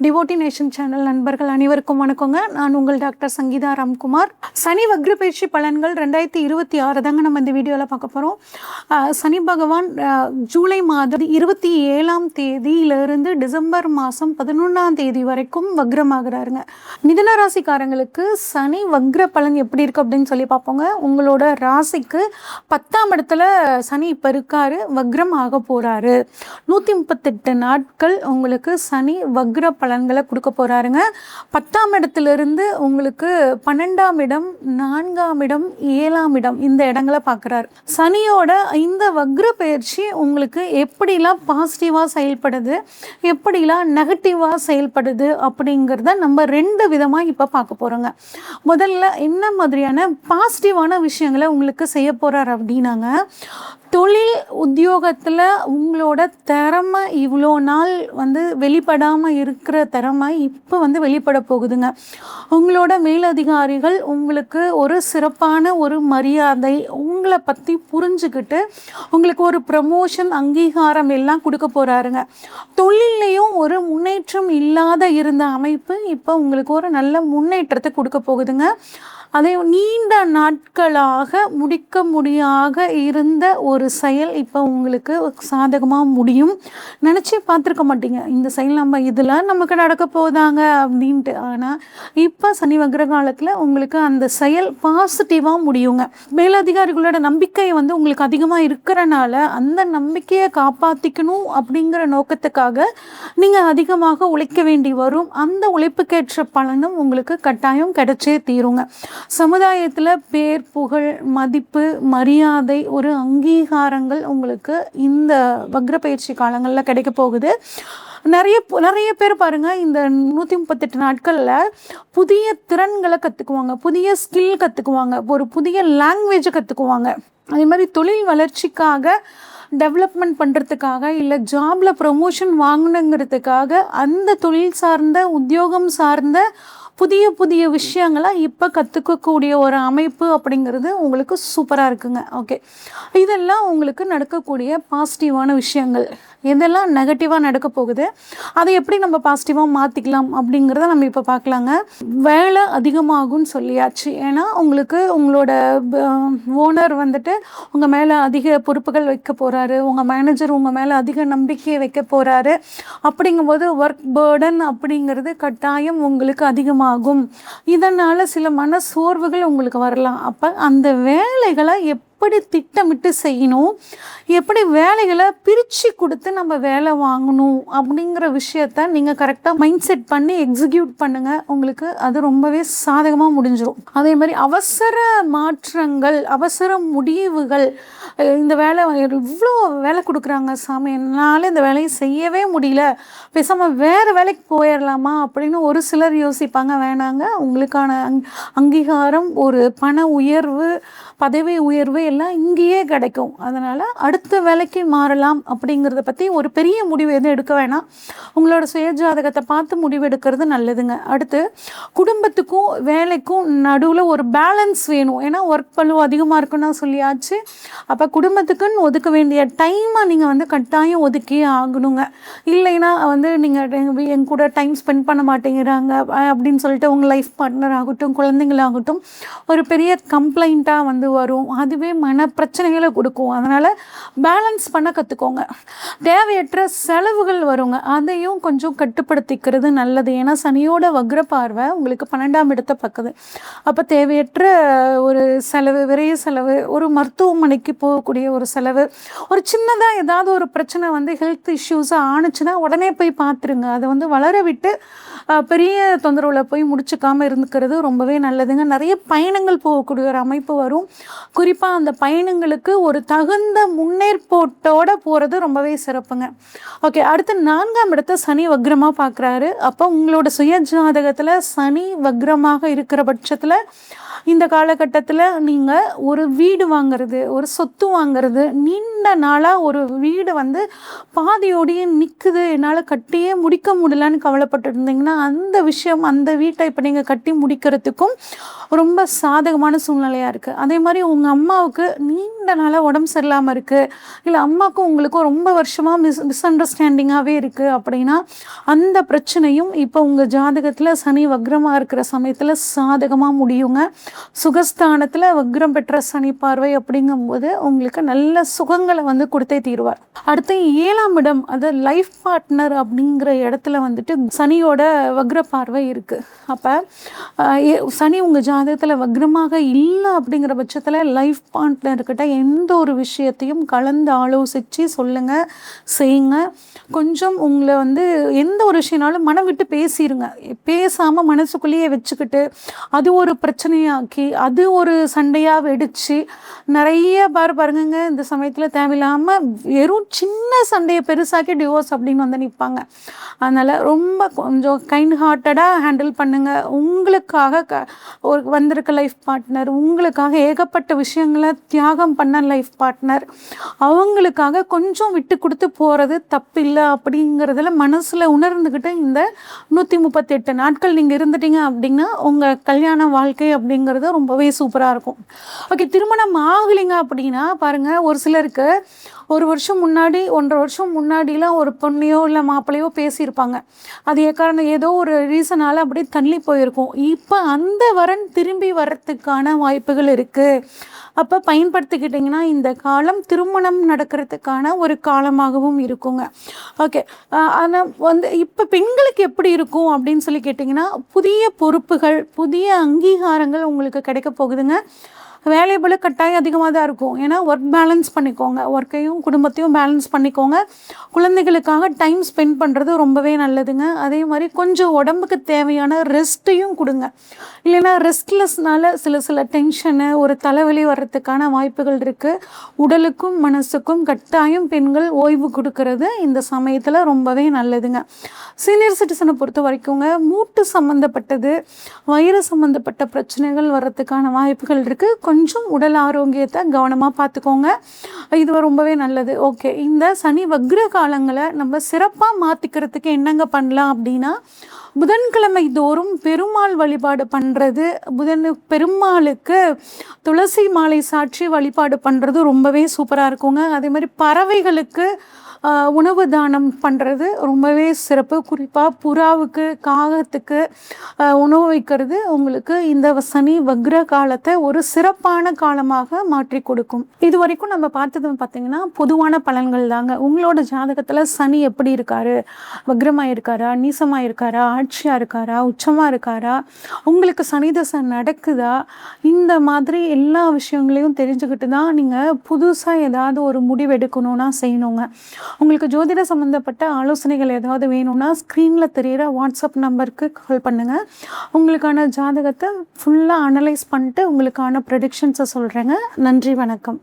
Devotee nation channel நண்பர்கள் அனைவருக்கும் வணக்கங்க. நான் உங்கள் டாக்டர் சங்கீதா ராம்குமார். சனி வக்ர பயிற்சி பலன்கள் 2026 தாங்க நம்ம இந்த வீடியோவில் பார்க்க போகிறோம். சனி பகவான் ஜூலை மாதம் 27ஆம் தேதியிலிருந்து டிசம்பர் மாதம் 11ஆம் தேதி வரைக்கும் வக்ரமாகிறாருங்க. மிதுன ராசிக்காரங்களுக்கு சனி வக்ர பலன் எப்படி இருக்குது அப்படின்னு சொல்லி பார்ப்போங்க. உங்களோட ராசிக்கு 10ஆம் இடத்துல சனி இப்போ இருக்காரு, வக்ரம் ஆக போகிறாரு. 138 நாட்கள் உங்களுக்கு சனி வக்ர பலன்களை கொடுக்க போகிறாருங்க. 10ஆம் இடத்துலேருந்து உங்களுக்கு 12ஆம் இடம், 4ஆம் இடம், 7ஆம் இடம் இந்த இடங்களை பார்க்குறாரு. சனியோட இந்த வக்ர பயிற்சி உங்களுக்கு எப்படிலாம் பாசிட்டிவாக செயல்படுது, எப்படிலாம் நெகட்டிவாக செயல்படுது அப்படிங்கிறத நம்ம 2 விதமாக இப்போ பார்க்க போகிறோங்க. முதல்ல என்ன மாதிரியான பாசிட்டிவான விஷயங்களை உங்களுக்கு செய்ய போகிறார் அப்படின்னாங்க, தொழில் உத்தியோகத்தில் உங்களோட திறமை இவ்வளோ நாள் வெளிப்படாமல் இருக்கிற திறமை இப்போ வெளிப்பட போகுதுங்க. உங்களோட மேலதிகாரிகள் உங்களுக்கு ஒரு சிறப்பான ஒரு மரியாதை, உங்களை பற்றி புரிஞ்சுக்கிட்டு உங்களுக்கு ஒரு ப்ரமோஷன், அங்கீகாரம் எல்லாம் கொடுக்க போகிறாருங்க. தொழிலையும் ஒரு முன்னேற்றம் இல்லாத இருந்த அமைப்பு இப்போ உங்களுக்கு ஒரு நல்ல முன்னேற்றத்தை கொடுக்க போகுதுங்க. அதை நீண்ட நாட்களாக முடிக்க முடியாத இருந்த ஒரு செயல் இப்போ உங்களுக்கு சாதகமாக முடியும். நினச்சி பார்த்துருக்க மாட்டீங்க இந்த செயல் நம்ம இதில் நமக்கு நடக்க போதாங்க அப்படின்ட்டு. ஆனால் இப்போ சனி வக்ர காலத்தில் உங்களுக்கு அந்த செயல் பாசிட்டிவாக முடியுங்க. மேலதிகாரிகளோட நம்பிக்கை உங்களுக்கு அதிகமாக இருக்கிறனால அந்த நம்பிக்கையை காப்பாற்றிக்கணும் அப்படிங்கிற நோக்கத்துக்காக நீங்கள் அதிகமாக உழைக்க வேண்டி வரும். அந்த உழைப்புக்கேற்ற பலனும் உங்களுக்கு கட்டாயம் கிடைச்சே தீருங்க. சமுதாயத்தில் பேர், புகழ், மதிப்பு, மரியாதை, ஒரு அங்கீகாரங்கள் உங்களுக்கு இந்த வக்ர பயிற்சி காலங்களில் கிடைக்க போகுது. நிறைய பேர் பாருங்கள், இந்த 138 நாட்களில் புதிய திறன்களை கற்றுக்குவாங்க, புதிய ஸ்கில் கற்றுக்குவாங்க, ஒரு புதிய லாங்குவேஜை கற்றுக்குவாங்க. அதே மாதிரி தொழில் வளர்ச்சிக்காக, டெவலப்மெண்ட் பண்ணுறதுக்காக, இல்லை ஜாபில் ப்ரமோஷன் வாங்கணுங்கிறதுக்காக அந்த தொழில் சார்ந்த, உத்தியோகம் சார்ந்த புதிய புதிய விஷயங்களை இப்போ கற்றுக்கக்கூடிய ஒரு அமைப்பு அப்படிங்கிறது உங்களுக்கு சூப்பராக இருக்குங்க. ஓகே, இதெல்லாம் உங்களுக்கு நடக்கக்கூடிய பாசிட்டிவான விஷயங்கள். எதெல்லாம் நெகட்டிவாக நடக்க போகுது, அதை எப்படி நம்ம பாசிட்டிவாக மாற்றிக்கலாம் அப்படிங்கிறத நம்ம இப்போ பார்க்கலாங்க. வேலை அதிகமாகும்னு சொல்லியாச்சு. ஏன்னா உங்களுக்கு உங்களோட ஓனர் உங்கள் மேலே அதிக பொறுப்புகள் வைக்க போகிறாரு, உங்கள் மேனேஜர் உங்கள் மேலே அதிக நம்பிக்கையை வைக்க போகிறாரு. அப்படிங்கும்போது ஒர்க் பேர்டன் அப்படிங்கிறது கட்டாயம் உங்களுக்கு அதிகமாகும். இதனால் சில மன சோர்வுகள் உங்களுக்கு வரலாம். அப்போ அந்த வேலைகளை எப்படி திட்டமிட்டு செய்யணும், எப்படி வேலைகளை பிரித்து கொடுத்து நம்ம வேலை வாங்கணும் அப்படிங்கிற விஷயத்த நீங்கள் கரெக்டாக மைண்ட் செட் பண்ணி எக்ஸிக்யூட் பண்ணுங்கள். உங்களுக்கு அது ரொம்பவே சாதகமாக முடிஞ்சிடும். அதே மாதிரி அவசர மாற்றங்கள், அவசர முடிவுகள், இந்த வேலை இவ்வளோ வேலை கொடுக்குறாங்க சாமி, என்னால் இந்த வேலையை செய்யவே முடியல, பேசாமல் வேறு வேலைக்கு போயிடலாமா அப்படின்னு ஒரு சிலர் யோசிப்பாங்க. வேணாங்க, உங்களுக்கான அங்கீகாரம், ஒரு பண உயர்வு, பதவி உயர்வு எல்லாம் இங்கேயே கிடைக்கும். அதனால் அடுத்த வேலைக்கு மாறலாம் அப்படிங்கிறத பற்றி ஒரு பெரிய முடிவு எதுவும் எடுக்க வேணாம். உங்களோட சுயஜாதகத்தை பார்த்து முடிவு எடுக்கிறது நல்லதுங்க. அடுத்து, குடும்பத்துக்கும் வேலைக்கும் நடுவில் ஒரு பேலன்ஸ் வேணும். ஏன்னா ஒர்க் பளு அதிகமாக இருக்குன்னு சொல்லியாச்சு. அப்போ குடும்பத்துக்குன்னு ஒதுக்க வேண்டிய டைமை நீங்கள் கட்டாயம் ஒதுக்கியே ஆகணுங்க. இல்லைன்னா நீங்கள் என் கூட டைம் ஸ்பெண்ட் பண்ண மாட்டேங்கிறாங்க அப்படின்னு சொல்லிட்டு உங்கள் லைஃப் பார்ட்னர் ஆகட்டும், குழந்தைங்களாகட்டும் ஒரு பெரிய கம்ப்ளைண்ட்டாக வரும். அதுவே மன பிரச்சனைகளை கொடுக்கும். அதனால் பேலன்ஸ் பண்ண கற்றுக்கோங்க. தேவையற்ற செலவுகள் வருங்க, அதையும் கொஞ்சம் கட்டுப்படுத்திக்கிறது நல்லது. ஏன்னா சனியோட வக்ர பார்வை உங்களுக்கு 12ஆம் இடத்தை பார்க்குது. அப்போ தேவையற்ற ஒரு செலவு, விரைய செலவு, ஒரு மருத்துவமனைக்கு போகக்கூடிய ஒரு செலவு, ஒரு சின்னதாக ஏதாவது ஒரு பிரச்சனை ஹெல்த் இஷ்யூஸாக ஆணுச்சுன்னா உடனே போய் பார்த்துருங்க. அதை வளர விட்டு பெரிய தொந்தரவில் போய் முடிச்சுக்காமல் இருந்துக்கிறது ரொம்பவே நல்லதுங்க. நிறைய பயணங்கள் போகக்கூடிய ஒரு அமைப்பு வரும். குறிப்பாக அந்த பயணங்களுக்கு ஒரு தகுந்த முன்னேற்பாட்டோடு போகிறது ரொம்பவே சிறப்புங்க. ஓகே, அடுத்து 4ஆம் இடத்தை சனி வக்ரமாக பார்க்குறாரு. அப்போ உங்களோட சுய ஜாதகத்தில் சனி வக்ரமாக இருக்கிற பட்சத்தில் இந்த காலகட்டத்தில் நீங்கள் ஒரு வீடு வாங்கிறது, ஒரு சொத்து வாங்கிறது, நீண்ட நாளாக ஒரு வீடு வந்து பாதியோடையே நிற்குது, என்னால் கட்டியே முடிக்க முடியலன்னு கவலைப்பட்டு இருந்தீங்கன்னா அந்த விஷயம், அந்த வீட்டை இப்போ நீங்கள் கட்டி முடிக்கிறதுக்கும் ரொம்ப சாதகமான சூழ்நிலையாக இருக்குது. அதே மாதிரி உங்கள் அம்மாவுக்கு நீண்ட நாளாக உடம்பு சரியில்லாமல் இருக்குது, இல்லை அம்மாவுக்கும் உங்களுக்கும் ரொம்ப வருஷமாக மிஸ் அண்டர்ஸ்டாண்டிங்காகவே இருக்குது அப்படின்னா அந்த பிரச்சனையும் இப்போ உங்கள் ஜாதகத்தில் சனி வக்ரமாக இருக்கிற சமயத்தில் சாதகமாக முடியுங்க. சுகஸ்தானத்தில் வக்ரம் பெற்ற சனி பார்வை அப்படிங்கும்போது உங்களுக்கு நல்ல சுகங்களை வந்து கொடுத்தே தீருவார். அடுத்து 7ஆம் இடம், அது லைஃப் பார்ட்னர் அப்படிங்கிற இடத்துல வந்துட்டு சனியோட வக்ர பார்வை இருக்குது. அப்போ சனி உங்கள் ஜாதகத்தில் வக்ரமாக இல்லை அப்படிங்கிற பட்சத்தில் லைஃப் பார்ட்னர்கிட்ட எந்த ஒரு விஷயத்தையும் கலந்து ஆலோசித்து சொல்லுங்கள், செய்யுங்க. கொஞ்சம் உங்களை வந்து எந்த ஒரு விஷயம்னாலும் மனம் விட்டு பேசிடுங்க. பேசாமல் மனசுக்குள்ளேயே வச்சுக்கிட்டு அது ஒரு பிரச்சனையாக்கி அது ஒரு சண்டையாக வெடித்து நிறைய பாருங்க இந்த சமயத்தில் தேவையில்லாமல் வெறும் சின்ன சண்டையை பெருசாக்கி டிவோர்ஸ் அப்படின்னு வந்து நிற்பாங்க. அதனால் ரொம்ப கொஞ்சம் கைண்ட் ஹார்ட்டடாக ஹேண்டில் பண்ணுங்கள். உங்களுக்காக ஒரு வந்திருக்க லைஃப் பார்ட்னர், உங்களுக்காக ஏகப்பட்ட விஷயங்களை தியாகம் பண்ண லைஃப் பார்ட்னர், அவங்களுக்காக கொஞ்சம் விட்டு கொடுத்து போகிறது தப்பில்லை அப்படிங்கிறதுல மனசில் உணர்ந்துக்கிட்டு இந்த 138 நாட்கள் நீங்கள் இருந்துட்டீங்க அப்படின்னா உங்கள் கல்யாண வாழ்க்கை அப்படிங்கிறது ரொம்பவே சூப்பராக இருக்கும். ஓகே, திருமணம் ஆகலைங்க அப்படின்னா பாருங்கள், ஒரு சிலருக்கு ஒரு வருஷம் முன்னாடி 1.5 வருஷம் முன்னாடிலாம் ஒரு பொண்ணையோ இல்லை மாப்பிள்ளையோ பேசியிருப்பாங்க. அது ஏதோ ஒரு ரீசனால் அப்படியே தள்ளி போயிருக்கும். இப்போ அந்த வரன் திரும்பி வர்றதுக்கான வாய்ப்புகள் இருக்குது. அப்போ பயன்படுத்திக்கிட்டிங்கன்னா இந்த காலம் திருமணம் நடக்கிறதுக்கான ஒரு காலமாகவும் இருக்குங்க. ஓகே, ஆனால் வந்து இப்போ பெண்களுக்கு எப்படி இருக்கும் அப்படின்னு சொல்லி கேட்டிங்கன்னா, புதிய பொறுப்புகள், புதிய அங்கீகாரங்கள் உங்களுக்கு கிடைக்க போகுதுங்க. வேலைபளு கட்டாயம் அதிகமாக தான் இருக்கும். ஏன்னா ஒர்க் பேலன்ஸ் பண்ணிக்கோங்க, ஒர்க்கையும் குடும்பத்தையும் பேலன்ஸ் பண்ணிக்கோங்க. குழந்தைகளுக்காக டைம் ஸ்பெண்ட் பண்ணுறது ரொம்பவே நல்லதுங்க. அதே மாதிரி கொஞ்சம் உடம்புக்கு தேவையான ரெஸ்ட்டையும் கொடுங்க. இல்லைன்னா ரெஸ்ட்லெஸ்னால சில டென்ஷனு, ஒரு தலைவலி வர்றதுக்கான வாய்ப்புகள் இருக்குது. உடலுக்கும் மனசுக்கும் கட்டாயம் பெண்கள் ஓய்வு கொடுக்கறது இந்த சமயத்தில் ரொம்பவே நல்லதுங்க. சீனியர் சிட்டிசனை பொறுத்த வரைக்குங்க மூட்டு சம்மந்தப்பட்டது, வயிறு சம்மந்தப்பட்ட பிரச்சனைகள் வர்றதுக்கான வாய்ப்புகள் இருக்குது. கொஞ்சம் உடல் ஆரோக்கியத்தை கவனமாக பார்த்துக்கோங்க, இது ரொம்பவே நல்லது. ஓகே, இந்த சனி வக்ர காலங்களை நம்ம சிறப்பாக மாற்றிக்கிறதுக்கு என்னங்க பண்ணலாம் அப்படின்னா, புதன்கிழமை தோறும் பெருமாள் வழிபாடு பண்ணுறது, பெருமாளுக்கு துளசி மாலை சாற்றி வழிபாடு பண்ணுறது ரொம்பவே சூப்பராக இருக்குங்க. அதே மாதிரி பறவைகளுக்கு உணவு தானம் பண்ணுறது ரொம்பவே சிறப்பு. குறிப்பாக புறாவுக்கு, காகத்துக்கு உணவு வைக்கிறது உங்களுக்கு இந்த சனி வக்ர காலத்தை ஒரு சிறப்பான காலமாக மாற்றி கொடுக்கும். இது வரைக்கும் நம்ம பார்த்தது பார்த்திங்கன்னா பொதுவான பலன்கள் தாங்க. உங்களோட ஜாதகத்தில் சனி எப்படி இருக்காரு, வக்ரமாக இருக்காரா, நீசமாக இருக்காரா, ஆட்சியாக இருக்காரா, உச்சமாக இருக்காரா, உங்களுக்கு சனி தசை நடக்குதா, இந்த மாதிரி எல்லா விஷயங்களையும் தெரிஞ்சுக்கிட்டு தான் நீங்கள் புதுசாக ஏதாவது ஒரு முடிவு எடுக்கணும்னா செய்யணுங்க. உங்களுக்கு ஜோதிட சம்மந்தப்பட்ட ஆலோசனைகள் ஏதாவது வேணும்னா ஸ்க்ரீனில் தெரிகிற வாட்ஸ்அப் நம்பருக்கு கால் பண்ணுங்கள். உங்களுக்கான ஜாதகத்தை ஃபுல்லாக அனலைஸ் பண்ணிட்டு உங்களுக்கான ப்ரெடிக்ஷன்ஸை சொல்கிறேங்க. நன்றி, வணக்கம்.